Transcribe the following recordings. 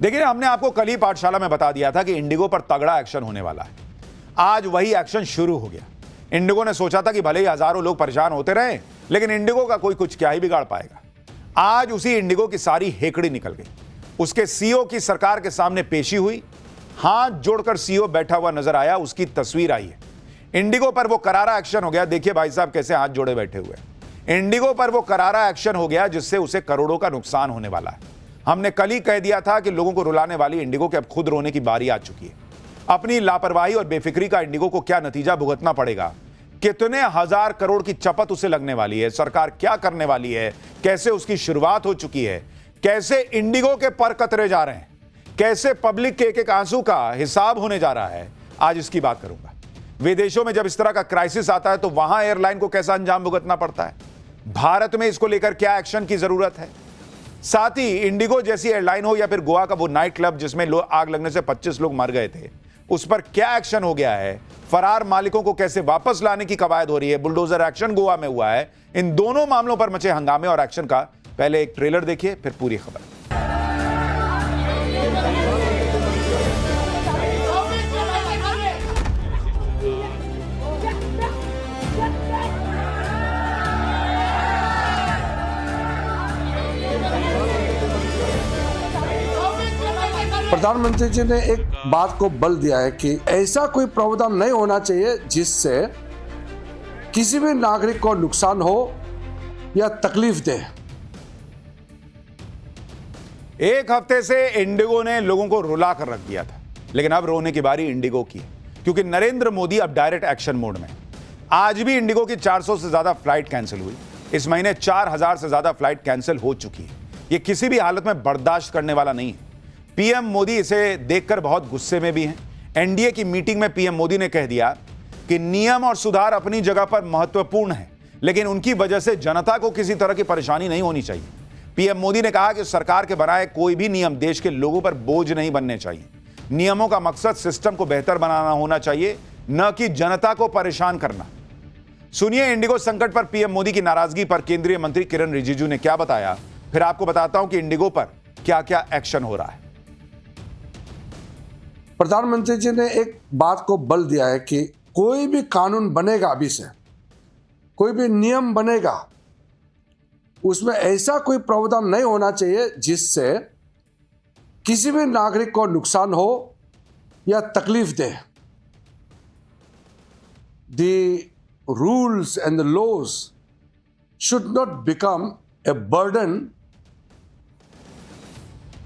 देखिए, हमने आपको कल ही पाठशाला में बता दिया था कि इंडिगो पर तगड़ा एक्शन होने वाला है। आज वही एक्शन शुरू हो गया। इंडिगो ने सोचा था कि भले ही हजारों लोग परेशान होते रहे, लेकिन इंडिगो का कोई कुछ क्या ही बिगाड़ पाएगा। आज उसी इंडिगो की सारी हेकड़ी निकल गई। उसके सीईओ की सरकार के सामने पेशी हुई। हाथ जोड़कर सीईओ बैठा हुआ नजर आया, उसकी तस्वीर आई है। इंडिगो पर वो करारा एक्शन हो गया। देखिए भाई साहब कैसे हाथ जोड़े बैठे हुए हैं। इंडिगो पर वो करारा एक्शन हो गया जिससे उसे करोड़ों का नुकसान होने वाला है। हमने कल ही कह दिया था कि लोगों को रुलाने वाली इंडिगो के अब खुद रोने की बारी आ चुकी है। अपनी लापरवाही और बेफिक्री का इंडिगो को क्या नतीजा भुगतना पड़ेगा, कितने हजार करोड़ की चपत उसे लगने वाली है, सरकार क्या करने वाली है, कैसे उसकी शुरुआत हो चुकी है, कैसे इंडिगो के पर कतरे जा रहे हैं, कैसे पब्लिक के एक एक आंसू का हिसाब होने जा रहा है, आज इसकी बात करूंगा। विदेशों में जब इस तरह का क्राइसिस आता है तो वहां एयरलाइन को कैसा अंजाम भुगतना पड़ता है, भारत में इसको लेकर क्या एक्शन की जरूरत है। साथ ही इंडिगो जैसी एयरलाइन हो या फिर गोवा का वो नाइट क्लब जिसमें आग लगने से 25 लोग मर गए थे, उस पर क्या एक्शन हो गया है, फरार मालिकों को कैसे वापस लाने की कवायद हो रही है, बुलडोजर एक्शन गोवा में हुआ है। इन दोनों मामलों पर मचे हंगामे और एक्शन का पहले एक ट्रेलर देखिए, फिर पूरी खबर। प्रधानमंत्री जी ने एक बात को बल दिया है कि ऐसा कोई प्रावधान नहीं होना चाहिए जिससे किसी भी नागरिक को नुकसान हो या तकलीफ दे। एक हफ्ते से इंडिगो ने लोगों को रुला कर रख दिया था, लेकिन अब रोने की बारी इंडिगो की है, क्योंकि नरेंद्र मोदी अब डायरेक्ट एक्शन मोड में। आज भी इंडिगो की 400 से ज्यादा फ्लाइट कैंसिल हुई। इस महीने 4000 से ज्यादा फ्लाइट कैंसिल हो चुकी है। यह किसी भी हालत में बर्दाश्त करने वाला नहीं है। पीएम मोदी इसे देखकर बहुत गुस्से में भी हैं। एनडीए की मीटिंग में पीएम मोदी ने कह दिया कि नियम और सुधार अपनी जगह पर महत्वपूर्ण है, लेकिन उनकी वजह से जनता को किसी तरह की परेशानी नहीं होनी चाहिए। पीएम मोदी ने कहा कि सरकार के बनाए कोई भी नियम देश के लोगों पर बोझ नहीं बनने चाहिए। नियमों का मकसद सिस्टम को बेहतर बनाना होना चाहिए, न कि जनता को परेशान करना। सुनिए इंडिगो संकट पर पीएम मोदी की नाराजगी पर केंद्रीय मंत्री किरण रिजिजू ने क्या बताया, फिर आपको बताता हूं कि इंडिगो पर क्या क्या एक्शन हो रहा है। प्रधानमंत्री जी ने एक बात को बल दिया है कि कोई भी कानून बनेगा, अभी से कोई भी नियम बनेगा, उसमें ऐसा कोई प्रावधान नहीं होना चाहिए जिससे किसी भी नागरिक को नुकसान हो या तकलीफ दे। The rules and the laws should not become a burden।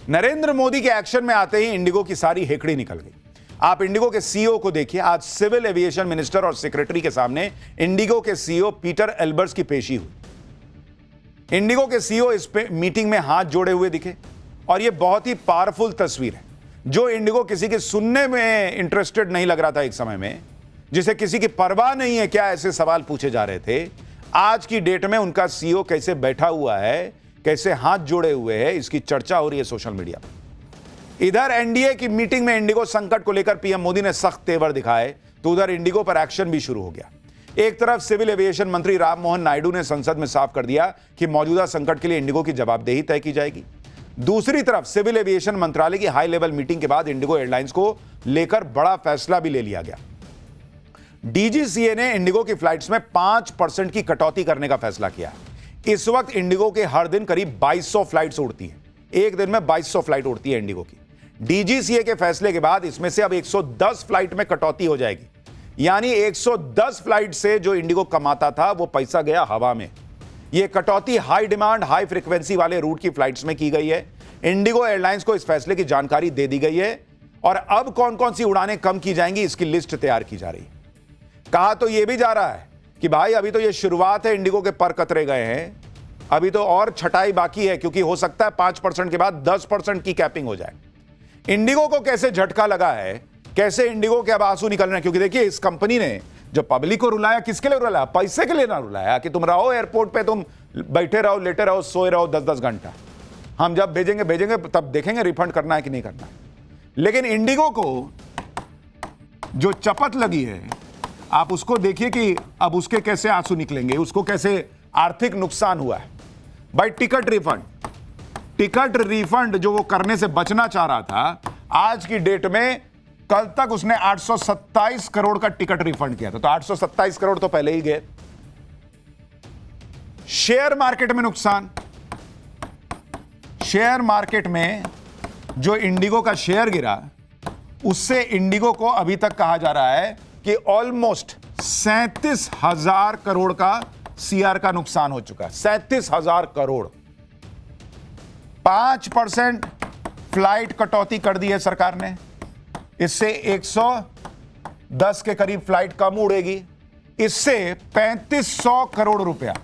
Narendra Modi के एक्शन में आते ही इंडिगो की सारी हेकड़ी निकल गई। आप इंडिगो के सीईओ को देखिए। आज सिविल एविएशन मिनिस्टर और सेक्रेटरी के सामने इंडिगो के सीईओ पीटर एल्बर्ट्स की पेशी हुई। इंडिगो के सीईओ इस मीटिंग में हाथ जोड़े हुए दिखे और यह बहुत ही पावरफुल तस्वीर है। जो इंडिगो किसी के सुनने में इंटरेस्टेड नहीं लग रहा था एक समय में, जिसे किसी की परवाह नहीं है क्या ऐसे सवाल पूछे जा रहे थे, आज की डेट में उनका सीईओ कैसे बैठा हुआ है, कैसे हाथ जोड़े हुए हैं, इसकी चर्चा हो रही है सोशल मीडिया पर। इधर एनडीए की मीटिंग में इंडिगो संकट को लेकर पीएम मोदी ने सख्त तेवर दिखाए, तो उधर इंडिगो पर एक्शन भी शुरू हो गया। एक तरफ सिविल एविएशन मंत्री राम मोहन नायडू ने संसद में साफ कर दिया कि मौजूदा संकट के लिए इंडिगो की जवाबदेही तय की जाएगी। दूसरी तरफ सिविल एविएशन मंत्रालय की हाई लेवल मीटिंग के बाद इंडिगो एयरलाइंस को लेकर बड़ा फैसला भी ले लिया गया। डीजीसीए ने इंडिगो की फ्लाइट्स में 5% की कटौती करने का फैसला किया। इस वक्त इंडिगो के हर दिन करीब 2200 फ्लाइट्स उड़ती हैं। एक दिन में 2200 फ्लाइट उड़ती है इंडिगो की। डीजीसीए के फैसले के बाद इसमें से अब 110 फ्लाइट में कटौती हो जाएगी। यानी 110 फ्लाइट से जो इंडिगो कमाता था वो पैसा गया हवा में। यह कटौती हाई डिमांड हाई फ्रीक्वेंसी वाले रूट की फ्लाइट्स में की गई है। इंडिगो एयरलाइंस को इस फैसले की जानकारी दे दी गई है और अब कौन कौन सी उड़ानें कम की जाएंगी इसकी लिस्ट तैयार की जा रही है। कहा तो यह भी जा रहा है कि भाई अभी तो यह शुरुआत है, इंडिगो के पर कतरे गए हैं, अभी तो और छटाई बाकी है, क्योंकि हो सकता है 5% के बाद 10% की कैपिंग हो जाए। इंडिगो को कैसे झटका लगा है, कैसे इंडिगो के अब आंसू निकल रहे हैं, क्योंकि देखिए इस कंपनी ने जो पब्लिक को रुलाया, किसके लिए रुलाया? पैसे के लिए ना रुलाया कि तुम रहो एयरपोर्ट पे, तुम बैठे रहो, लेटे रहो, सोए रहो 10-10 घंटा, हम जब भेजेंगे तब देखेंगे रिफंड करना है कि नहीं करना है। लेकिन इंडिगो को जो चपत लगी है, आप उसको देखिए कि अब उसके कैसे आंसू निकलेंगे, उसको कैसे आर्थिक नुकसान हुआ है। भाई टिकट रिफंड, टिकट रिफंड जो वो करने से बचना चाह रहा था, आज की डेट में कल तक उसने 827 करोड़ का टिकट रिफंड किया था। तो 827 करोड़ तो पहले ही गए। शेयर मार्केट में नुकसान, शेयर मार्केट में जो इंडिगो का शेयर गिरा, उससे इंडिगो को अभी तक कहा जा रहा है कि ऑलमोस्ट 37,000 करोड़ का सीआर का नुकसान हो चुका है। 37,000 करोड़। 5% फ्लाइट कटौती कर दी है सरकार ने, इससे 110 के करीब फ्लाइट कम उड़ेगी। इससे 3500 करोड़ रुपया,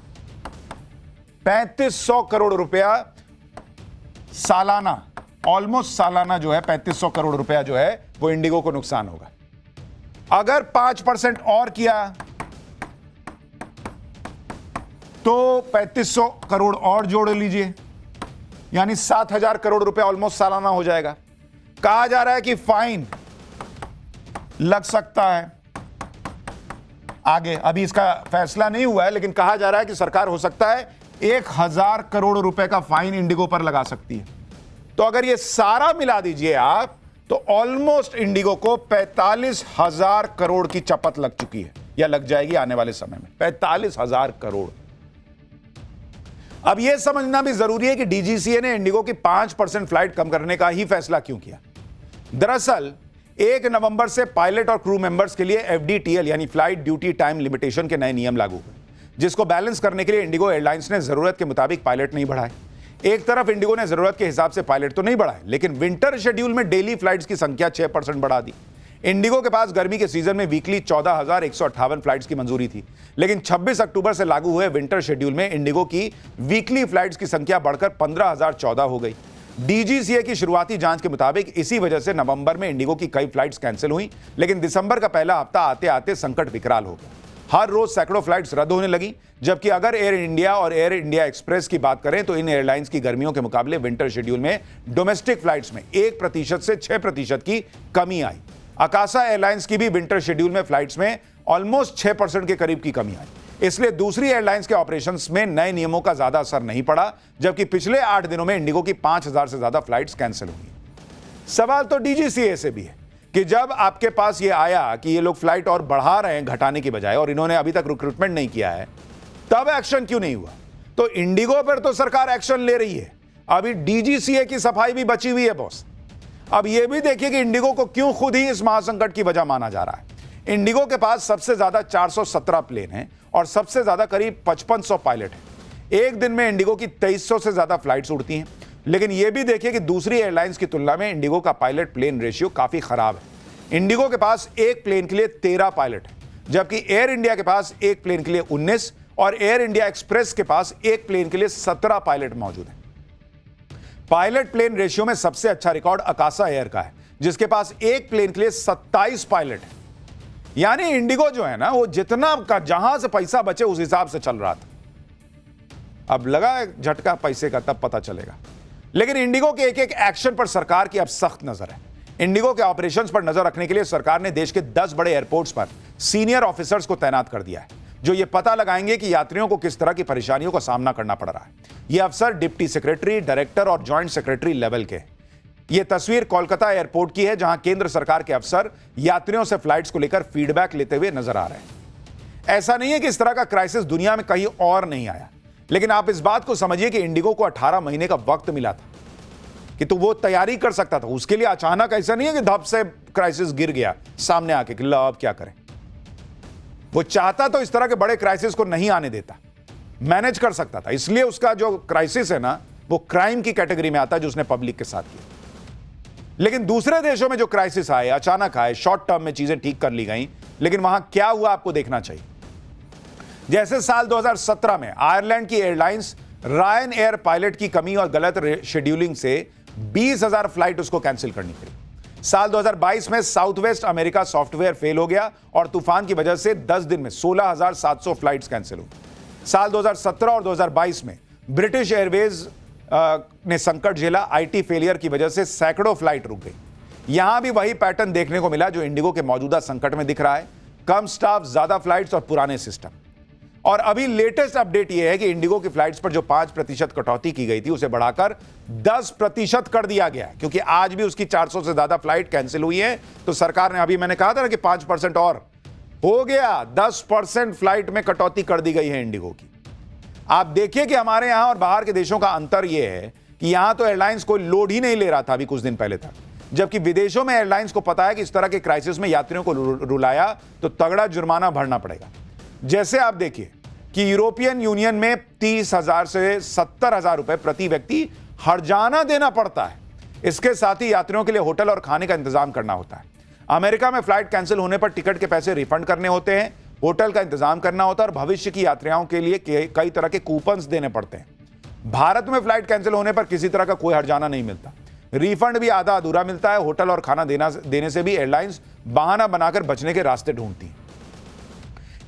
3500 करोड़ रुपया सालाना, ऑलमोस्ट सालाना जो है 3500 करोड़ रुपया जो है वो इंडिगो को नुकसान होगा। अगर 5% और किया तो 3500 करोड़ और जोड़ लीजिए, यानी 7,000 करोड़ रुपया ऑलमोस्ट सालाना हो जाएगा। कहा जा रहा है कि फाइन लग सकता है आगे, अभी इसका फैसला नहीं हुआ है, लेकिन कहा जा रहा है कि सरकार हो सकता है 1,000 करोड़ रुपए का फाइन इंडिगो पर लगा सकती है। तो अगर ये सारा मिला दीजिए आप, तो ऑलमोस्ट इंडिगो को 45,000 करोड़ की चपत लग चुकी है या लग जाएगी आने वाले समय में। 45,000 करोड़। अब यह समझना भी जरूरी है कि डीजीसीए ने इंडिगो की 5% फ्लाइट कम करने का ही फैसला क्यों किया। दरअसल 1 नवंबर से पायलट और क्रू मेंबर्स के लिए एफडीटीएल यानी फ्लाइट ड्यूटी टाइम लिमिटेशन के नए नियम लागू हुए, जिसको बैलेंस करने के लिए इंडिगो एयरलाइंस ने जरूरत के मुताबिक पायलट नहीं बढ़ाए। एक तरफ इंडिगो ने जरूरत के हिसाब से पायलट तो नहीं बढ़ाए, लेकिन विंटर शेड्यूल में डेली फ्लाइट्स की संख्या 6% बढ़ा दी। इंडिगो के पास गर्मी के सीजन में वीकली 14,158 फ्लाइट्स की मंजूरी थी, लेकिन 26 अक्टूबर से लागू हुए विंटर शेड्यूल में इंडिगो की वीकली फ्लाइट्स की संख्या बढ़कर 15,014 हो गई। डीजीसीए की शुरुआती जांच के मुताबिक इसी वजह से नवंबर में इंडिगो की कई फ्लाइट्स कैंसिल हुई, लेकिन दिसंबर का पहला हफ्ता आते आते संकट विकराल हो गया। हर रोज सैकड़ों फ्लाइट्स रद्द होने लगी, जबकि अगर एयर इंडिया और एयर इंडिया एक्सप्रेस की बात करें तो इन एयरलाइंस की गर्मियों के मुकाबले विंटर शेड्यूल में डोमेस्टिक फ्लाइट्स में 1% से 6% की कमी आई। अकासा एयरलाइंस की भी विंटर शेड्यूल में फ्लाइट्स में ऑलमोस्ट 6% के करीब की कमी आई। इसलिए दूसरी एयरलाइंस के ऑपरेशंस में नए नियमों का ज्यादा असर नहीं पड़ा, जबकि पिछले 8 दिनों में इंडिगो की 5,000 से ज्यादा फ्लाइट्स कैंसिल हुई। सवाल तो डीजीसीए से भी है कि जब आपके पास ये आया कि ये लोग फ्लाइट और बढ़ा रहे हैं घटाने की बजाय, और इन्होंने अभी तक रिक्रूटमेंट नहीं किया है, तब एक्शन क्यों नहीं हुआ। तो इंडिगो पर तो सरकार एक्शन ले रही है, अभी डीजीसीए की सफाई भी बची हुई है बॉस। अब यह भी देखिए कि इंडिगो को क्यों खुद ही इस महासंकट की वजह माना जा रहा है। इंडिगो के पास सबसे ज्यादा 417 प्लेन हैं और सबसे ज्यादा करीब 5500 पायलट हैं। एक दिन में इंडिगो की 2300 से ज्यादा फ्लाइट्स उड़ती हैं, लेकिन यह भी देखिए कि दूसरी एयरलाइंस की तुलना में इंडिगो का पायलट प्लेन रेशियो काफी खराब है। इंडिगो के पास एक प्लेन के लिए 13 पायलट है, जबकि एयर इंडिया के पास एक प्लेन के लिए 19 और एयर इंडिया एक्सप्रेस के पास एक प्लेन के लिए 17 पायलट मौजूद हैं। पायलट प्लेन रेशियो में सबसे अच्छा रिकॉर्ड अकासा एयर का है, जिसके पास एक प्लेन के लिए 27 पायलट है। यानी इंडिगो जो है ना, वो जितना का जहां से पैसा बचे उस हिसाब से चल रहा था। अब लगा झटका पैसे का, तब पता चलेगा। लेकिन इंडिगो के एक एक एक्शन पर सरकार की अब सख्त नजर है। इंडिगो के ऑपरेशंस पर नजर रखने के लिए सरकार ने देश के 10 बड़े एयरपोर्ट्स पर सीनियर ऑफिसर्स को तैनात कर दिया है, जो ये पता लगाएंगे कि यात्रियों को किस तरह की परेशानियों का सामना करना पड़ रहा है। ये अफसर डिप्टी सेक्रेटरी, डायरेक्टर और जॉइंट सेक्रेटरी लेवल के। ये तस्वीर कोलकाता एयरपोर्ट की है, जहां केंद्र सरकार के अफसर यात्रियों से फ्लाइट्स को लेकर फीडबैक लेते हुए नजर आ रहे हैं। ऐसा नहीं है कि इस तरह का क्राइसिस दुनिया में कहीं और नहीं आया, लेकिन आप इस बात को समझिए कि इंडिगो को 18 महीने का वक्त मिला था कि तो वो तैयारी कर सकता था। उसके लिए अचानक ऐसा नहीं है कि धप से क्राइसिस गिर गया सामने आके कि लो अब क्या करें। वो चाहता तो इस तरह के बड़े क्राइसिस को नहीं आने देता, मैनेज कर सकता था। इसलिए उसका जो क्राइसिस है ना, वो क्राइम की कैटेगरी में आता है जो उसने पब्लिक के साथ किया। लेकिन दूसरे देशों में जो क्राइसिस आए, अचानक आए, शॉर्ट टर्म में चीजें ठीक कर ली गई, लेकिन वहां क्या हुआ आपको देखना चाहिए। जैसे साल 2017 में आयरलैंड की एयरलाइंस रायन एयर पायलट की कमी और गलत शेड्यूलिंग से 20,000 फ्लाइट उसको कैंसिल करनी पड़ी। साल 2022 में south west America software fail हो गया और तूफान की वजह से 10 दिन में 16,700 फ्लाइट्स कैंसिल हुई। साल 2017 और 2022 में ब्रिटिश एयरवेज ने संकट झेला। आईटी फेलियर की वजह से सैकड़ों फ्लाइट रुक गई। यहां भी वही पैटर्न देखने को मिला जो इंडिगो के मौजूदा संकट में दिख रहा है। कम स्टाफ, ज्यादा फ्लाइट्स और पुराने सिस्टम। और अभी लेटेस्ट अपडेट यह है कि इंडिगो की फ्लाइट्स पर जो 5% कटौती की गई थी उसे बढ़ाकर 10% कर दिया गया है, क्योंकि आज भी उसकी 400 से ज्यादा फ्लाइट कैंसिल हुई है। तो सरकार ने, अभी मैंने कहा था ना कि 5% और हो गया, 10% फ्लाइट में कटौती कर दी गई है इंडिगो की। आप देखिए कि हमारे यहां और बाहर के देशों का अंतर यह है कि यहां तो एयरलाइंस कोई लोड ही नहीं ले रहा था अभी कुछ दिन पहले तक, जबकि विदेशों में एयरलाइंस को पता है कि इस तरह के क्राइसिस में यात्रियों को रुलाया तो तगड़ा जुर्माना भरना पड़ेगा। जैसे आप देखिए कि यूरोपियन यूनियन में 30,000 से 70,000 रुपए प्रति व्यक्ति हर्जाना देना पड़ता है। इसके साथ ही यात्रियों के लिए होटल और खाने का इंतजाम करना होता है। अमेरिका में फ्लाइट कैंसिल होने पर टिकट के पैसे रिफंड करने होते हैं, होटल का इंतजाम करना होता है और भविष्य की यात्राओं के लिए कई तरह के कूपन्स देने पड़ते हैं। भारत में फ्लाइट कैंसिल होने पर किसी तरह का कोई हर्जाना नहीं मिलता, रिफंड भी आधा अधूरा मिलता है। होटल और खाना देने से भी एयरलाइंस बहाना बनाकर बचने के रास्ते ढूंढती हैं।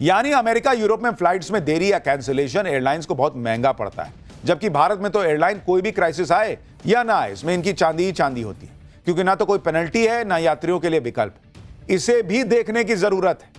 यानी अमेरिका यूरोप में फ्लाइट्स में देरी या कैंसिलेशन एयरलाइंस को बहुत महंगा पड़ता है, जबकि भारत में तो एयरलाइन कोई भी क्राइसिस आए या ना आए, इसमें इनकी चांदी ही चांदी होती है, क्योंकि ना तो कोई पेनल्टी है ना यात्रियों के लिए विकल्प। इसे भी देखने की जरूरत है।